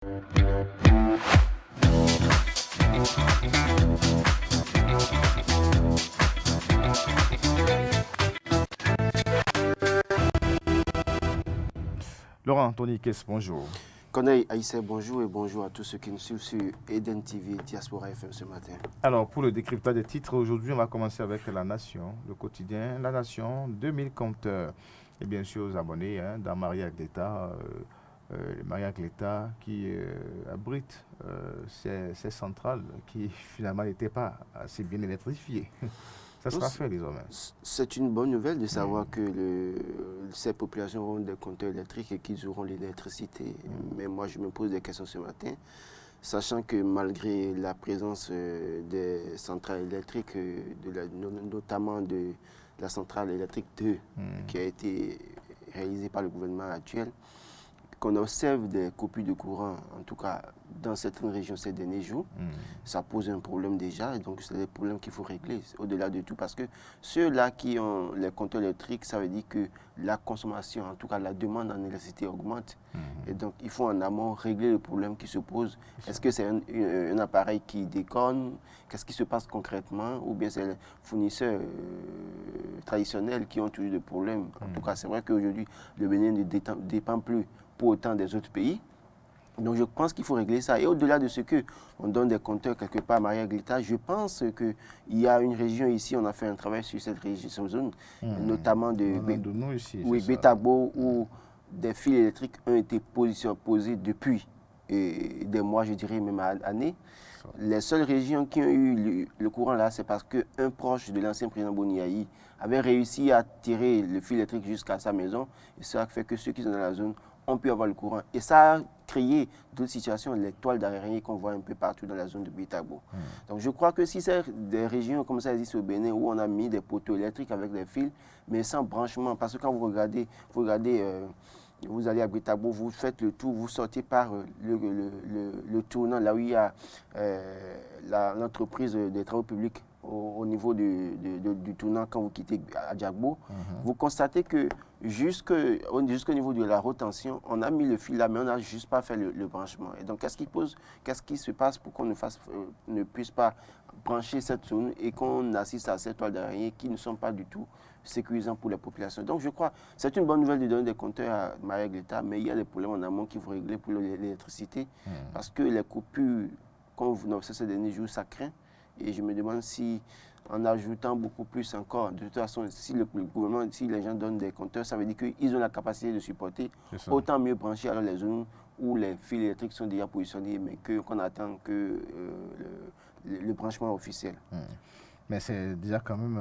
Laurent Anthony Kess, bonjour. Corneille Aïssé, bonjour et bonjour à tous ceux qui nous suivent sur Eden TV Diaspora FM ce matin. Alors, pour le décryptage des titres, aujourd'hui, on va commencer avec La Nation, le quotidien La Nation, 2000 compteurs. Et bien sûr, aux abonnés dans Maria avec l'État, Maria avec l'État qui abrite ces centrales qui finalement n'étaient pas assez bien électrifiées. Ça sera fait désormais. C'est une bonne nouvelle de savoir que ces populations auront des compteurs électriques et qu'ils auront l'électricité. Mais moi, je me pose des questions ce matin, sachant que malgré la présence des centrales électriques, notamment de la centrale électrique 2, qui a été réalisée par le gouvernement actuel, qu'on observe des coupures de courant, en tout cas dans certaines régions ces derniers jours, ça pose un problème déjà, et donc c'est des problèmes qu'il faut régler, au-delà de tout, parce que ceux-là qui ont les compteurs électriques, ça veut dire que la consommation, en tout cas la demande en électricité augmente, et donc il faut en amont régler le problème qui se pose. Est-ce que c'est un appareil qui déconne? Qu'est-ce qui se passe concrètement? Ou bien c'est les fournisseurs traditionnels qui ont toujours des problèmes? En tout cas, c'est vrai qu'aujourd'hui, le Bénin ne dépend plus pour autant des autres pays. Donc je pense qu'il faut régler ça. Et au-delà de ce qu'on donne des compteurs quelque part à Maria Glita, je pense qu'il y a une région ici, on a fait un travail sur cette région, cette zone, notamment de Betabo, où des fils électriques ont été posés depuis des mois, je dirais même années. Les seules régions qui ont eu le courant là, c'est parce qu'un proche de l'ancien président Boniaï avait réussi à tirer le fil électrique jusqu'à sa maison. Et ça fait que ceux qui sont dans la zone ont pu avoir le courant. Et ça a créé d'autres situations, les toiles d'araignée qu'on voit un peu partout dans la zone de Betabo. Donc je crois que si c'est des régions comme ça existent au Bénin, où on a mis des poteaux électriques avec des fils, mais sans branchement, parce que quand vous regardez vous allez à Betabo, vous faites le tour, vous sortez par le tournant, là où il y a l'entreprise des travaux publics au niveau du tournant quand vous quittez Adjagbo. Vous constatez que jusqu'au niveau de la retention, on a mis le fil là, mais on n'a juste pas fait le branchement. Et donc, qu'est-ce qui se passe pour qu'on ne puisse pas brancher cette zone et qu'on assiste à ces toiles d'araignée qui ne sont pas du tout sécurisants pour la population. Donc, je crois que c'est une bonne nouvelle de donner des compteurs à Maria Glita, mais il y a des problèmes en amont qu'il faut régler pour l'électricité, parce que les coupures, comme vous observez ces derniers jours, ça craint. Et je me demande si, en ajoutant beaucoup plus encore, de toute façon, si le gouvernement, si les gens donnent des compteurs, ça veut dire qu'ils ont la capacité de supporter, autant mieux brancher alors les zones où les fils électriques sont déjà positionnés, mais qu'on attend que le branchement officiel. Mais c'est déjà quand même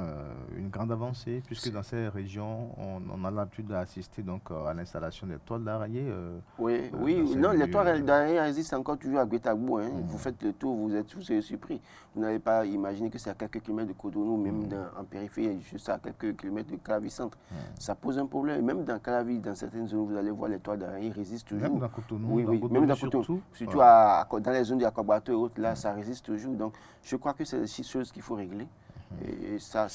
une grande avancée, puisque dans ces régions, on a l'habitude d'assister donc à l'installation des toiles d'araignée. Non, les toiles d'araignée existent encore toujours à Betabo. Vous faites le tour, vous êtes surpris. Vous n'avez pas imaginé que c'est à quelques kilomètres de Cotonou, même en périphérie, juste à quelques kilomètres de Calavi Centre. Ça pose un problème. Même dans Calavi, dans certaines zones, vous allez voir les toiles d'araignée résistent toujours. Même dans Cotonou, même dans Cotonou. Surtout dans les zones de Akwabato et autres, là, ça résiste toujours. Donc, je crois que c'est des choses qu'il faut régler. Et ça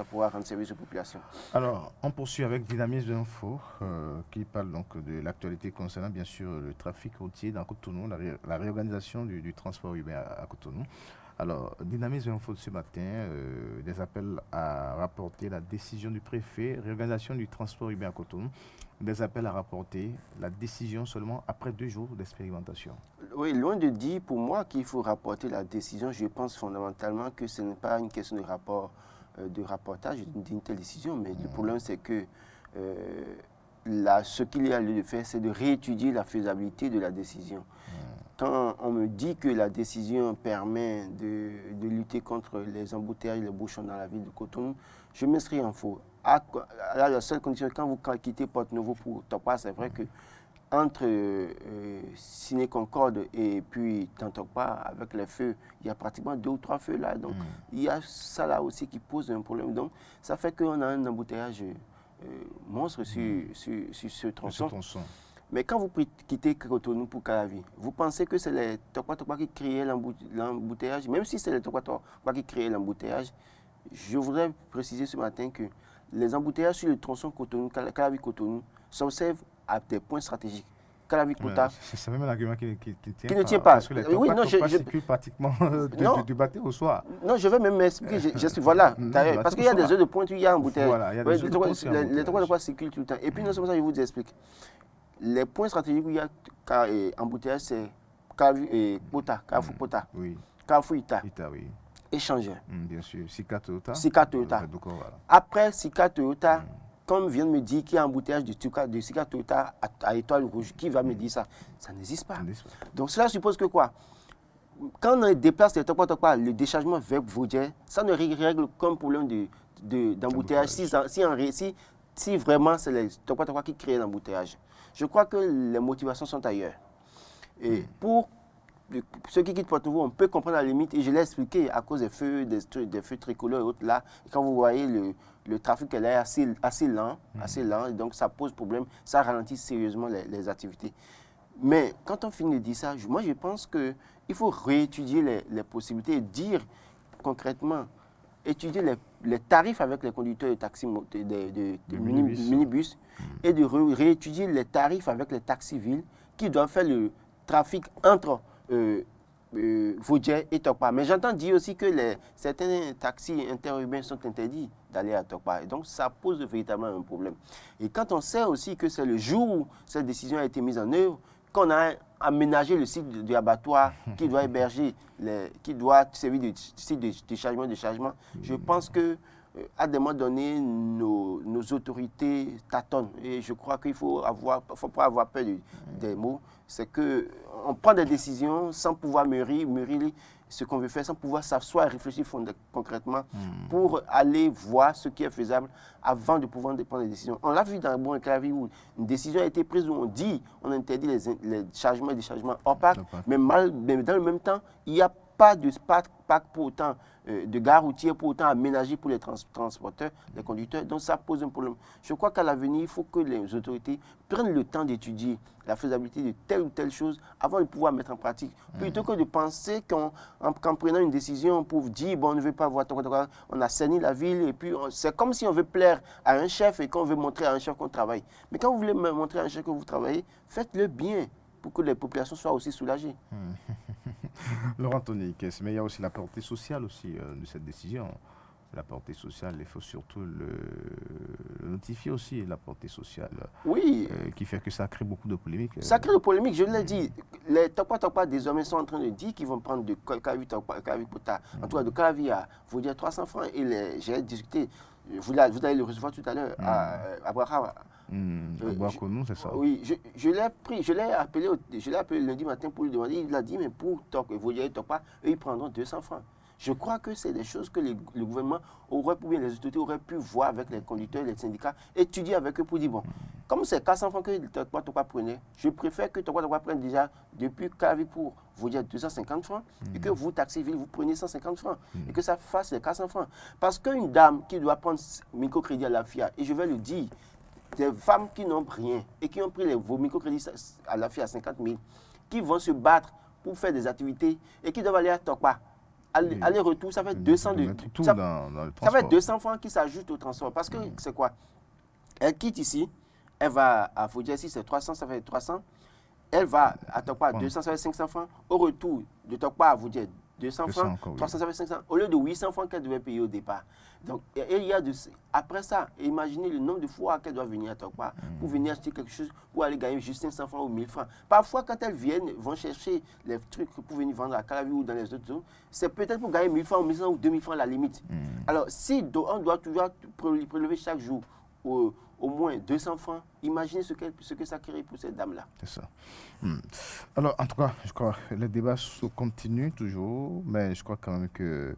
pourra rendre service aux populations. Alors, on poursuit avec Dynamisme Info, qui parle donc de l'actualité concernant bien sûr le trafic routier dans Cotonou, la réorganisation du transport urbain à Cotonou. Alors, Dynamisme Info de ce matin, des appels à rapporter la décision du préfet, réorganisation du transport urbain à Cotonou, des appels à rapporter la décision seulement après 2 jours d'expérimentation. Oui, loin de dire pour moi qu'il faut rapporter la décision, je pense fondamentalement que ce n'est pas une question de rapportage d'une telle décision, mais le problème c'est que ce qu'il y a lieu de faire, c'est de réétudier la faisabilité de la décision. Quand on me dit que la décision permet de lutter contre les embouteillages, les bouchons dans la ville de Cotonou, je m'inscris en faux. La seule condition, quand vous quittez Porte-Nouveau pour Tokpa, c'est vrai que entre Ciné Concorde et puis Tantokpa, avec les feux, il y a pratiquement 2 ou 3 feux là. Donc, il y a ça là aussi qui pose un problème. Donc, ça fait qu'on a un embouteillage monstre sur ce tronçon. Mais quand vous quittez Cotonou pour Calavi, vous pensez que c'est les Tokpa qui créaient l'embouteillage? Même si c'est les Tokpa qui créaient l'embouteillage, je voudrais préciser ce matin que les embouteillages sur le tronçon Calavi-Cotonou s'observent à des points stratégiques. Calavi-Kota. C'est même un argument qui Qui ne tient pas. Parce que les Oui, non, Topa circulent pratiquement du matin au soir. Non, je vais même m'expliquer. Voilà. Parce qu'il y a des heures de pointe où il y a embouteillage. Voilà, il y a des heures de pointe où il y a les Topa circulent tout le temps. Et puis, non seulement ça, je vous explique. Les points stratégiques où il y a embouteillage, c'est Kota, Carrefour-Kota, Oui. Carrefour-Ita, Oui. Échangeur. Bien sûr. Sika Toyota. Sika Toyota. Voilà. Après Sika Toyota, comme vient de me dire qu'il y a un embouteillage de Sika Toyota à Étoile Rouge, qui va me dire ça? Ça n'existe pas. Donc cela suppose que quoi? Quand on déplace les Topa, le déchargement vers Vaudier, ça ne règle qu'un problème d'embouteillage si vraiment c'est les Topa qui créent l'embouteillage. Je crois que les motivations sont ailleurs. Et pour ceux qui quittent Porto-Novo, on peut comprendre la limite, et je l'ai expliqué à cause des feux tricolores et autres là. Et quand vous voyez le trafic est assez lent, et donc ça pose problème, ça ralentit sérieusement les activités. Mais quand on finit de dire ça, moi je pense qu'il faut réétudier les possibilités et dire concrètement, étudier les tarifs avec les conducteurs de taxis, de minibus, et de réétudier les tarifs avec les taxis-villes qui doivent faire le trafic entre Vaudier et Tokpa. Mais j'entends dire aussi que certains taxis interurbains sont interdits d'aller à Tokpa. Et donc, ça pose véritablement un problème. Et quand on sait aussi que c'est le jour où cette décision a été mise en œuvre, qu'on a aménagé le site de abattoir qui doit héberger, qui doit servir de site de déchargement, je pense que à des moments donnés, nos autorités tâtonnent. Et je crois qu'il faut pas avoir peur des mots. C'est qu'on prend des décisions sans pouvoir mûrir ce qu'on veut faire, sans pouvoir s'asseoir et réfléchir concrètement pour aller voir ce qui est faisable avant de pouvoir prendre des décisions. On l'a vu dans Bon Clavier où une décision a été prise où on interdit les chargements et déchargements hors parc, mais dans le même temps, il n'y a pas de parc pour autant, de gare routière pour autant aménagé pour les transporteurs, les conducteurs. Donc ça pose un problème. Je crois qu'à l'avenir, il faut que les autorités prennent le temps d'étudier la faisabilité de telle ou telle chose avant de pouvoir mettre en pratique. Plutôt que de penser qu'en prenant une décision pour dire, bon, on ne veut pas voir, on assainit la ville, et puis c'est comme si on veut plaire à un chef et qu'on veut montrer à un chef qu'on travaille. Mais quand vous voulez montrer à un chef que vous travaillez, faites-le bien pour que les populations soient aussi soulagées. Laurent Toniquez, mais il y a aussi la portée sociale aussi de cette décision. La portée sociale, il faut surtout le notifier aussi, la portée sociale. Oui. Qui fait que ça crée beaucoup de polémiques. Ça crée de polémiques, je l'ai dit. Les Topa désormais sont en train de dire qu'ils vont prendre de Calavi-Kota, en tout cas de Calavi à vous dire 300 francs. Et j'ai discuté, vous allez le recevoir tout à l'heure à Brahava. C'est ça. Oui, je l'ai appelé lundi matin pour lui demander. Il a dit, mais pour vous dire Topa, eux, ils prendront 200 francs. Je crois que c'est des choses que le gouvernement aurait pu, bien les autorités auraient pu voir avec les conducteurs, les syndicats, étudier avec eux pour dire, bon, comme c'est 400 francs que Topa prenait, je préfère que Topa prenne déjà depuis Calavi pour vous dire 250 francs et que vous, taxi-ville, vous preniez 150 francs et que ça fasse les 400 francs. Parce qu'une dame qui doit prendre microcrédit à la FIA, et je vais le dire, des femmes qui n'ont rien et qui ont pris vos microcrédits à la FIA à 50 000, qui vont se battre pour faire des activités et qui doivent aller à Topa. Aller-retour, ça fait 200 ça fait 200 francs qui s'ajoutent au transport. Parce que c'est quoi? Elle quitte ici, elle va à Vaudier, si c'est 300, ça fait 300. Elle va à Tokpa, 200, ça fait 500 francs. Au retour de Tokpa à Vaudier, 200 francs, 300, ça fait 500. Au lieu de 800 francs qu'elle devait payer au départ. Donc, il y a après ça, imaginez le nombre de fois qu'elle doit venir à Tokpa pour venir acheter quelque chose, pour aller gagner juste 500 francs ou 1000 francs. Parfois, quand elles viennent, vont chercher les trucs pour venir vendre à Calavi ou dans les autres zones, c'est peut-être pour gagner 1000 francs ou 1100 ou 2000 francs à la limite. Alors, si on doit toujours prélever chaque jour au moins 200 francs, imaginez ce que ça crée pour cette dame-là. C'est ça. Alors, en tout cas, je crois que le débat continue toujours, mais je crois quand même que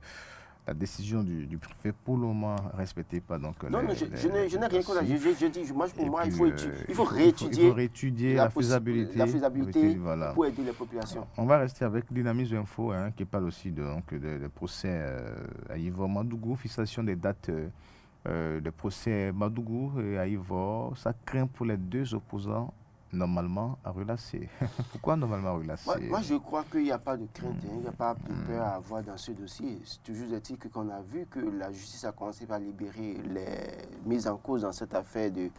la décision du préfet, pour le moment, ne respectait pas. Donc, non, je n'ai rien contre ça. Je dis, pour moi, il faut réétudier la faisabilité voilà, pour aider les populations. On va rester avec Dynamisme Info, qui parle aussi de procès à Ivor Madougou, fixation des dates de procès Madougou et à Ivor. Ça craint pour les deux opposants normalement à relasser. Pourquoi normalement à relasser? Moi, je crois qu'il n'y a pas de crainte, il n'y a pas de peur à avoir dans ce dossier. C'est toujours est-il qu'on a vu que la justice a commencé par libérer les mises en cause dans cette affaire de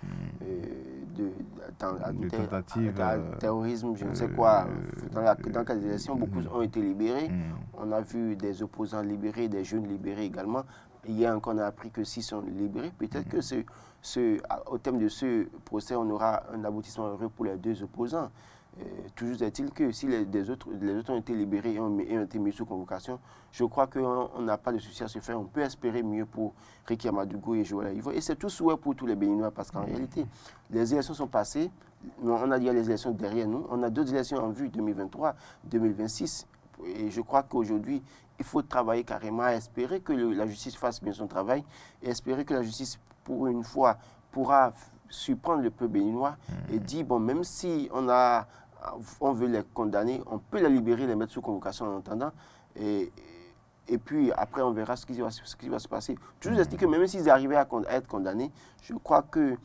de tentative, terrorisme, je ne sais quoi. Dans le cas des élections, beaucoup ont été libérés. On a vu des opposants libérés, des jeunes libérés également. Hier encore, on a appris que 6 sont libérés. Peut-être que au terme de ce procès, on aura un aboutissement heureux pour les 2 opposants. Toujours est-il que si les autres ont été libérés et ont été mis sous convocation, je crois qu'on n'a pas de souci à se faire. On peut espérer mieux pour Ricky Amadougou et Joël Aïvo. Et c'est tout souhait pour tous les Béninois parce qu'en réalité, les élections sont passées. On a déjà les élections derrière nous. On a d'autres élections en vue, 2023, 2026. Et je crois qu'aujourd'hui, il faut travailler carrément à espérer que la justice fasse bien son travail et espérer que la justice, pour une fois, pourra surprendre le peuple béninois et dire, bon, même si on veut les condamner, on peut les libérer, les mettre sous convocation en attendant. Et puis après, on verra ce qui va se passer. Toujours est-il que même s'ils arrivaient à être condamnés, je crois que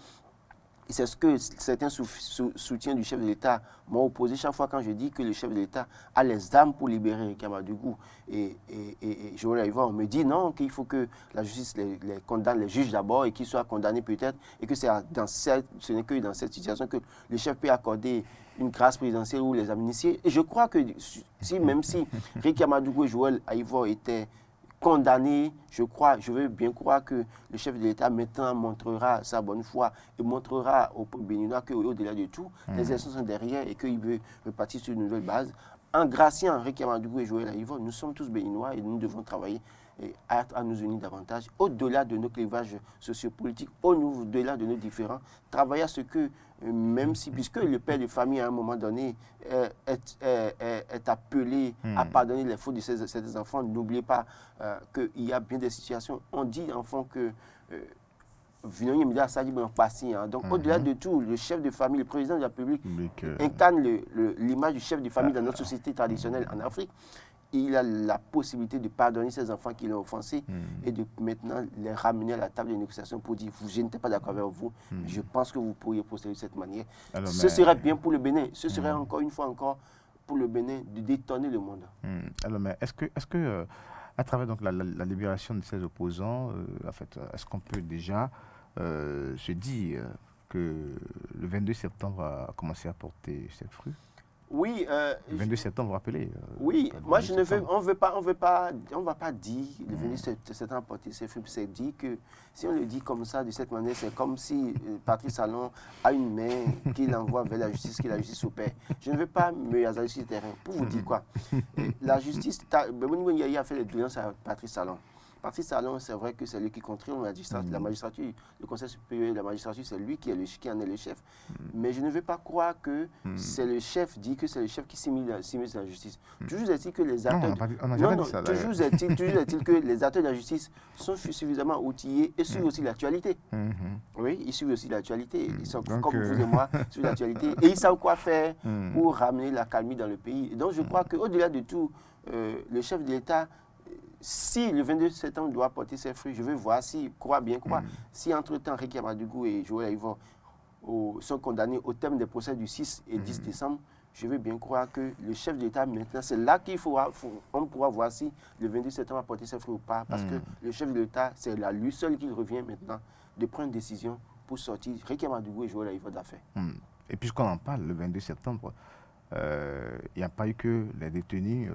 c'est ce que certains soutiens du chef de l'État m'ont opposé chaque fois quand je dis que le chef de l'État a les armes pour libérer Ricky Amadougou. Et Joël Aïvo, on me dit non, qu'il faut que la justice les condamne, les juge d'abord et qu'ils soient condamnés peut-être. Et que ce n'est que dans cette situation que le chef peut accorder une grâce présidentielle ou les amnistier. Et je crois que même si Ricky Amadougou et Joël Aïvo étaient condamné, je veux bien croire que le chef de l'État maintenant montrera sa bonne foi et montrera au peuple béninois qu'au-delà de tout, les élections sont derrière et qu'il veut repartir sur une nouvelle base. En graciant Ricky Amadougou et Joël Aïvo, nous sommes tous béninois et nous devons travailler à nous unir davantage, au-delà de nos clivages sociopolitiques, au-delà de nos différends, travailler à ce que, même si, puisque le père de famille à un moment donné est appelé à pardonner les fautes de ses enfants, n'oubliez pas qu'il y a bien des situations. On dit, enfant, que donc, au-delà de tout, le chef de famille, le président de la République incarne l'image du chef de famille dans notre société traditionnelle en Afrique. Il a la possibilité de pardonner ses enfants qui l'ont offensé et de maintenant les ramener à la table de négociation pour dire je n'étais pas d'accord avec vous, je pense que vous pourriez procéder de cette manière. Alors, ce serait bien pour le Bénin, ce serait encore une fois pour le Bénin de détonner le monde. Alors, mais est-ce que à travers donc, la libération de ces opposants, en fait, est-ce qu'on peut déjà se dire que le 22 septembre a commencé à porter ses fruits? Oui. Le 22 septembre, vous rappelez oui, moi je ne veux, on va pas dire le 22 septembre porter ses fruits. C'est dire que si on le dit comme ça, de cette manière, c'est comme si Patrice Talon a une main qu'il envoie vers la justice, que la justice opère. Je ne veux pas me hasarder sur le terrain. Pour vous dire quoi, la justice, Benoît Yaya a fait les doléances à Patrice Talon. Patrice Talon, c'est vrai que c'est lui qui contrôle la magistrature, le Conseil supérieur de la magistrature, c'est lui qui en est le chef. Mais je ne veux pas croire que c'est le chef, dit que c'est le chef qui s'immisce dans la justice. Toujours est-il que les acteurs... toujours est-il que les acteurs de la justice sont suffisamment outillés et suivent aussi l'actualité. Oui, ils suivent aussi l'actualité. Ils sont comme vous et moi, suivent l'actualité. Et ils savent quoi faire pour ramener la calmie dans le pays. Et donc je crois qu'au-delà de tout, le chef de l'État... Si le 22 septembre doit porter ses fruits, je veux voir si entre-temps Ricky Amadougou et Joël Aïvo sont condamnés au terme des procès du 6 et 10 décembre, je veux bien croire que le chef de l'État, maintenant, c'est là on pourra voir si le 22 septembre a porté ses fruits ou pas, parce que le chef de l'État, c'est à lui seul qu'il revient maintenant de prendre une décision pour sortir Ricky Amadougou et Joël Aïvo d'affaires. Et puisqu'on en parle, le 22 septembre, il n'y a pas eu que les détenus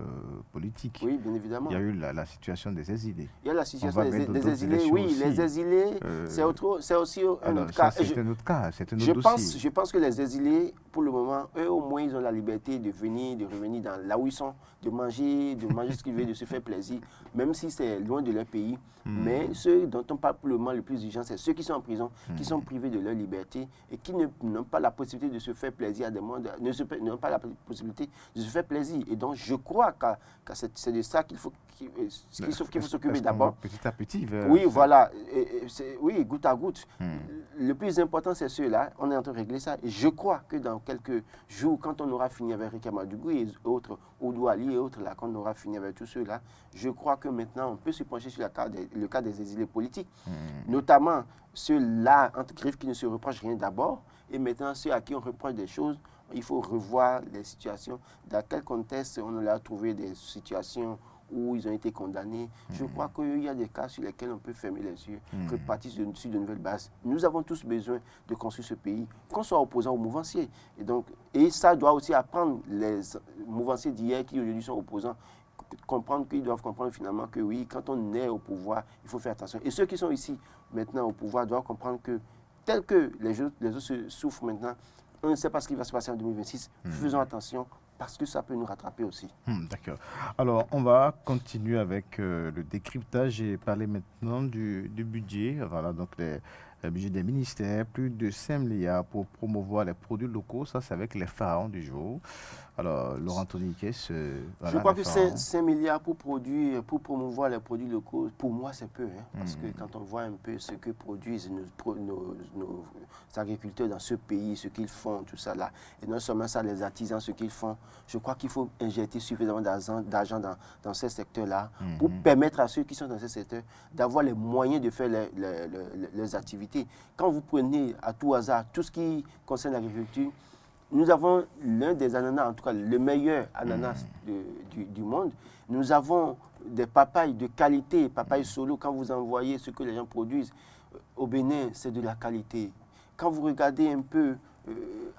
politiques. Oui, bien évidemment. Il y a eu la situation des exilés. Il y a la situation des exilés, oui. Aussi. Les exilés, c'est aussi un autre cas. C'est un autre cas, c'est un autre dossier. Je pense que les exilés, pour le moment, eux au moins, ils ont la liberté de venir, de revenir là où ils sont, de manger ce qu'ils veulent, de se faire plaisir, même si c'est loin de leur pays. Mais ceux dont on parle pour le moment le plus urgent, c'est ceux qui sont en prison, qui sont privés de leur liberté et qui n'ont pas la possibilité de se faire plaisir à des mondes, n'ont pas la possibilité de se faire plaisir. Et donc, je crois que c'est de ça qu'il faut s'occuper d'abord. Petit à petit. Oui, voilà. Oui, goutte à goutte. Le plus important, c'est ceux-là. On est en train de régler ça. Et je crois que dans quelques jours, quand on aura fini avec Ricky Amadougou et autres, Oudou Ali et autres, là, quand on aura fini avec tous ceux-là, je crois que maintenant, on peut se pencher sur le cas des exilés politiques, notamment ceux-là, entre griffes, qui ne se reprochent rien d'abord, et maintenant ceux à qui on reproche des choses. Il faut revoir les situations. Dans quel contexte on a trouvé des situations où ils ont été condamnés. Je crois qu'il y a des cas sur lesquels on peut fermer les yeux, repartir sur de nouvelles bases. Nous avons tous besoin de construire ce pays, qu'on soit opposant aux mouvanciers. Et ça doit aussi apprendre les mouvanciers d'hier qui aujourd'hui sont opposants, comprendre qu'ils doivent comprendre finalement que oui, quand on est au pouvoir, il faut faire attention. Et ceux qui sont ici maintenant au pouvoir doivent comprendre que tel que les autres souffrent maintenant, on ne sait pas ce qui va se passer en 2026. Faisons attention parce que ça peut nous rattraper aussi. D'accord. Alors, on va continuer avec le décryptage et parler maintenant du budget. Voilà, donc le budget des ministères, plus de 5 milliards pour promouvoir les produits locaux. Ça, c'est avec les pharaons du jour. Alors, Laurent Toniquet, je crois que 5 milliards pour promouvoir les produits locaux, pour moi, c'est peu. Parce que quand on voit un peu ce que produisent nos agriculteurs dans ce pays, ce qu'ils font, tout ça là, et non seulement ça, les artisans, ce qu'ils font, je crois qu'il faut injecter suffisamment d'argent dans ces secteurs-là pour permettre à ceux qui sont dans ces secteurs d'avoir les moyens de faire les activités. Quand vous prenez à tout hasard tout ce qui concerne l'agriculture, nous avons l'un des ananas, en tout cas le meilleur ananas du monde. Nous avons des papayes de qualité, papayes solo. Quand vous envoyez ce que les gens produisent au Bénin, c'est de la qualité. Quand vous regardez un peu,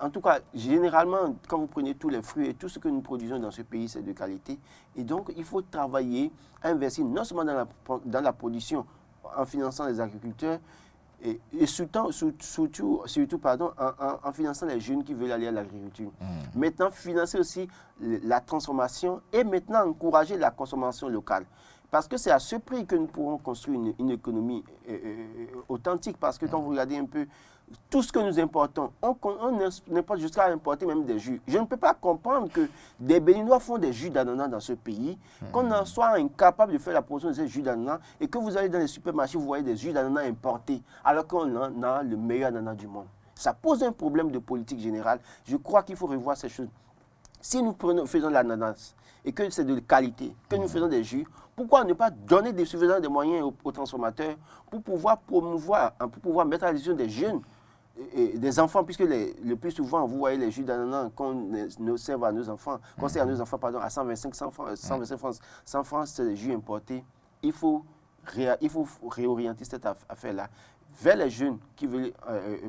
en tout cas, généralement, quand vous prenez tous les fruits et tout ce que nous produisons dans ce pays, c'est de qualité. Et donc, il faut travailler à investir non seulement dans la production, en finançant les agriculteurs, et surtout en finançant les jeunes qui veulent aller à l'agriculture. Maintenant, financer aussi la transformation et maintenant encourager la consommation locale. Parce que c'est à ce prix que nous pourrons construire une économie authentique. Parce que quand vous regardez un peu tout ce que nous importons, on importe jusqu'à importer même des jus. Je ne peux pas comprendre que des Béninois font des jus d'ananas dans ce pays, qu'on en soit incapable de faire la production de ces jus d'ananas et que vous allez dans les supermarchés, vous voyez des jus d'ananas importés, alors qu'on en a le meilleur ananas du monde. Ça pose un problème de politique générale. Je crois qu'il faut revoir ces choses. Si nous faisons l'ananas et que c'est de qualité, que nous faisons des jus, pourquoi ne pas donner suffisamment de moyens aux transformateurs pour pouvoir promouvoir, pour pouvoir mettre à la disposition des jeunes et des enfants, puisque le plus souvent, vous voyez les jus d'ananas qu'on sert à nos enfants, à 125, 125 francs, 100 francs, c'est des jus importés. Il faut réorienter cette affaire-là vers les jeunes qui veulent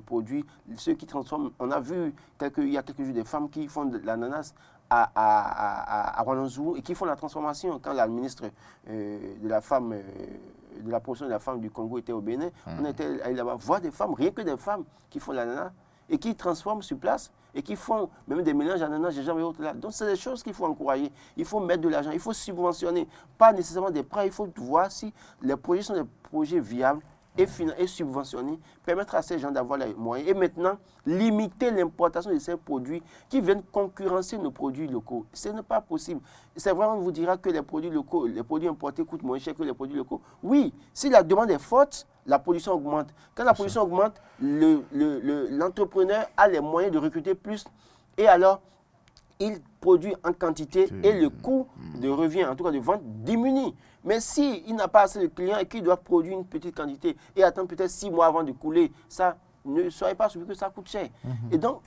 produire, ceux qui transforment. On a vu il y a quelques jours des femmes qui font de l'ananas à Ouadamzourou et qui font la transformation. Quand la ministre de la femme, de la promotion de la femme du Congo était au Bénin, on était allé là-bas voir des femmes, rien que des femmes qui font l'ananas et qui transforment sur place et qui font même des mélanges d'ananas, gingembre et autres là. Donc c'est des choses qu'il faut encourager. Il faut mettre de l'argent, il faut subventionner, pas nécessairement des prêts. Il faut voir si les projets sont des projets viables et subventionner, permettre à ces gens d'avoir les moyens et maintenant limiter l'importation de ces produits qui viennent concurrencer nos produits locaux. Ce n'est pas possible. C'est vrai, on vous dira que les produits locaux, les produits importés coûtent moins cher que les produits locaux. Oui, si la demande est forte, la production augmente. Quand la production augmente, l'entrepreneur a les moyens de recruter plus et alors il produit en quantité et le coût de revient, en tout cas de vente, diminue. Mais s'il n'a pas assez de clients et qu'il doit produire une petite quantité et attendre peut-être 6 mois avant de couler, ça, ne soyez pas surpris que ça coûte cher. Et donc,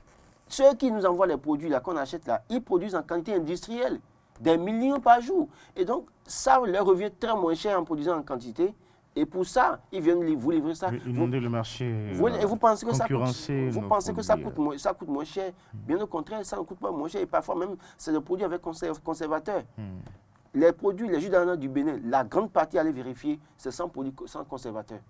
ceux qui nous envoient les produits là qu'on achète là, ils produisent en quantité industrielle, des millions par jour. Et donc, ça leur revient très moins cher en produisant en quantité. Et pour ça, ils viennent vous livrer ça. Inonder le marché. Et vous pensez que ça coûte moins cher. Bien au contraire, ça ne coûte pas moins cher. Et parfois même, c'est des produits avec conservateurs. Les produits, les jus d'ananas du Bénin, la grande partie, allez vérifier, c'est sans conservateur.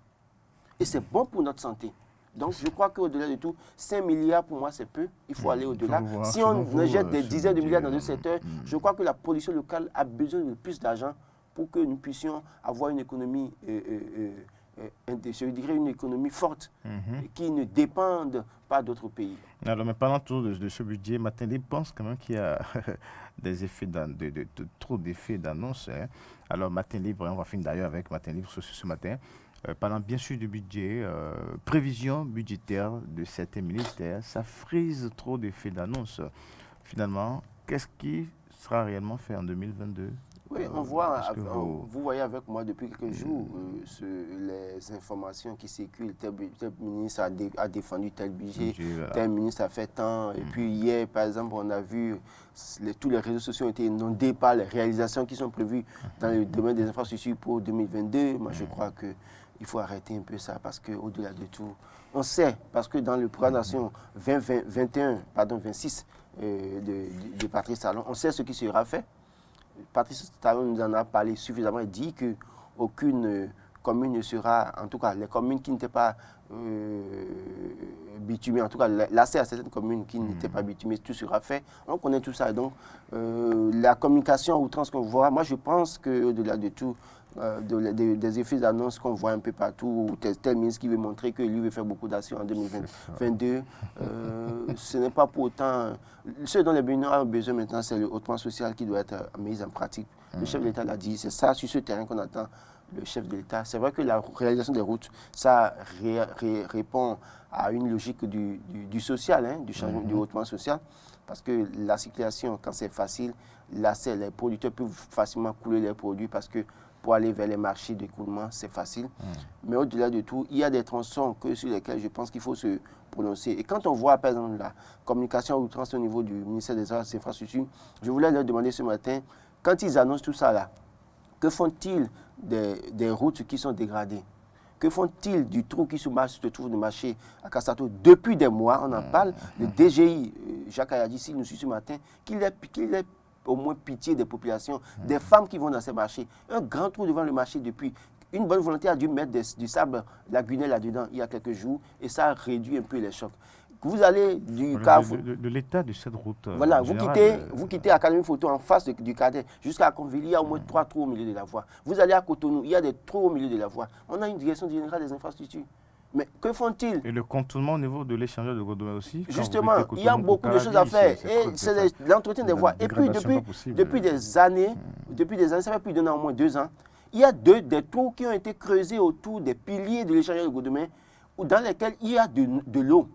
Et c'est bon pour notre santé. Donc, je crois qu'au-delà de tout, 5 milliards, pour moi, c'est peu. Il faut aller au-delà. Si on jette des dizaines de milliards dans le secteur, je crois que la production locale a besoin de plus d'argent pour que nous puissions avoir une économie, je dirais une économie forte, qui ne dépende pas d'autres pays. Alors, mais parlant de ce budget, Matin Libre pense quand même qu'il y a des effets trop d'effets d'annonce. Alors, Matin Libre, on va finir d'ailleurs avec Matin Libre ce matin. Parlant bien sûr du budget, prévision budgétaire de certains ministères, ça frise trop d'effets d'annonce. Finalement, qu'est-ce qui sera réellement fait en 2022 Oui, on voit, est-ce que vous voyez avec moi depuis quelques jours les informations qui circulent. Tel ministre a défendu tel budget, voilà. tel ministre a fait tant. Et puis hier, par exemple, on a vu tous les réseaux sociaux ont été inondés par les réalisations qui sont prévues dans le domaine des infrastructures pour 2022. Moi, je crois qu'il faut arrêter un peu ça parce qu'au-delà de tout, on sait, parce que dans le programme nation 26 de Patrice Talon, on sait ce qui sera fait. Patrice Talon nous en a parlé suffisamment et dit qu'aucune commune ne sera, en tout cas les communes qui n'étaient pas bitumées, en tout cas l'accès à certaines communes qui n'étaient pas bitumées, tout sera fait. On connaît tout ça. Donc la communication à outrance qu'on voit, moi je pense qu'au-delà de tout, des effets d'annonce qu'on voit un peu partout, ou tel ministre qui veut montrer que lui veut faire beaucoup d'actions en 2022, ce n'est pas pour autant. Ce dont les bénins ont besoin maintenant, c'est le hautement social qui doit être mis en pratique. Le chef de l'État l'a dit, c'est ça, sur ce terrain qu'on attend le chef de l'État. C'est vrai que la réalisation des routes, ça répond à une logique du social, hein, du changement du hautement social, parce que la circulation, quand c'est facile, là, les producteurs peuvent facilement couler les produits parce que pour aller vers les marchés d'écoulement, c'est facile. Mais au-delà de tout, il y a des tronçons sur lesquels je pense qu'il faut se prononcer. Et quand on voit, par exemple, la communication à outrance au niveau du ministère des Infrastructures, je voulais leur demander ce matin, quand ils annoncent tout ça là, que font-ils des routes qui sont dégradées? Que font-ils du trou qui se trouve de marché à Kassato? Depuis des mois, on en parle. Le DGI, Jacques Ayadi, s'il nous suit ce matin, qu'il ait au moins pitié des populations, des femmes qui vont dans ces marchés. Un grand trou devant le marché depuis. Une bonne volonté a dû mettre du sable laguneux là-dedans il y a quelques jours et ça a réduit un peu les chocs. Vous allez du Carrefour. De l'état de cette route. Voilà, vous quittez Académie Photo en face du Cadet jusqu'à Conville, il y a au moins 3 trous au milieu de la voie. Vous allez à Cotonou, il y a des trous au milieu de la voie. On a une direction générale des infrastructures. Mais que font-ils? Et le contournement au niveau de l'échangeur de Godomé aussi. Justement, il y a beaucoup de choses à faire. Et c'est l'entretien des voies. Et puis, depuis des années, ça fait plus d'un an, au moins 2 ans, il y a des trous qui ont été creusés autour des piliers de l'échangeur de Godomé, dans lesquels il y a de l'eau.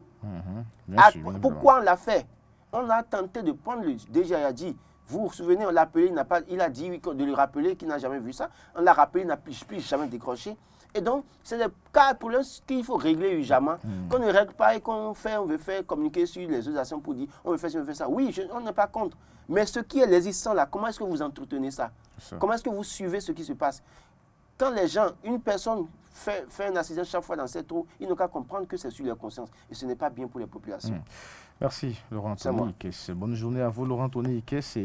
Pourquoi on l'a fait? On a tenté de prendre le DG Ayadi. Vous vous souvenez, on l'a appelé, il a dit de lui rappeler qu'il n'a jamais vu ça. On l'a rappelé, il n'a plus jamais décroché. Et donc, c'est des cas pour qu'il faut régler urgemment, qu'on ne règle pas et on veut faire communiquer sur les autres actions pour dire on veut faire ça. Oui, on n'est pas contre. Mais ce qui est l'existant là, comment est-ce que vous entretenez ça? Comment est-ce que vous suivez ce qui se passe? Quand les gens, une personne fait un accident chaque fois dans cette trou, ils n'ont qu'à comprendre que c'est sur leur conscience. Et ce n'est pas bien pour les populations. Merci, Laurent Anthony Ikesse. Bonne journée à vous, Laurent Anthony Ikesse.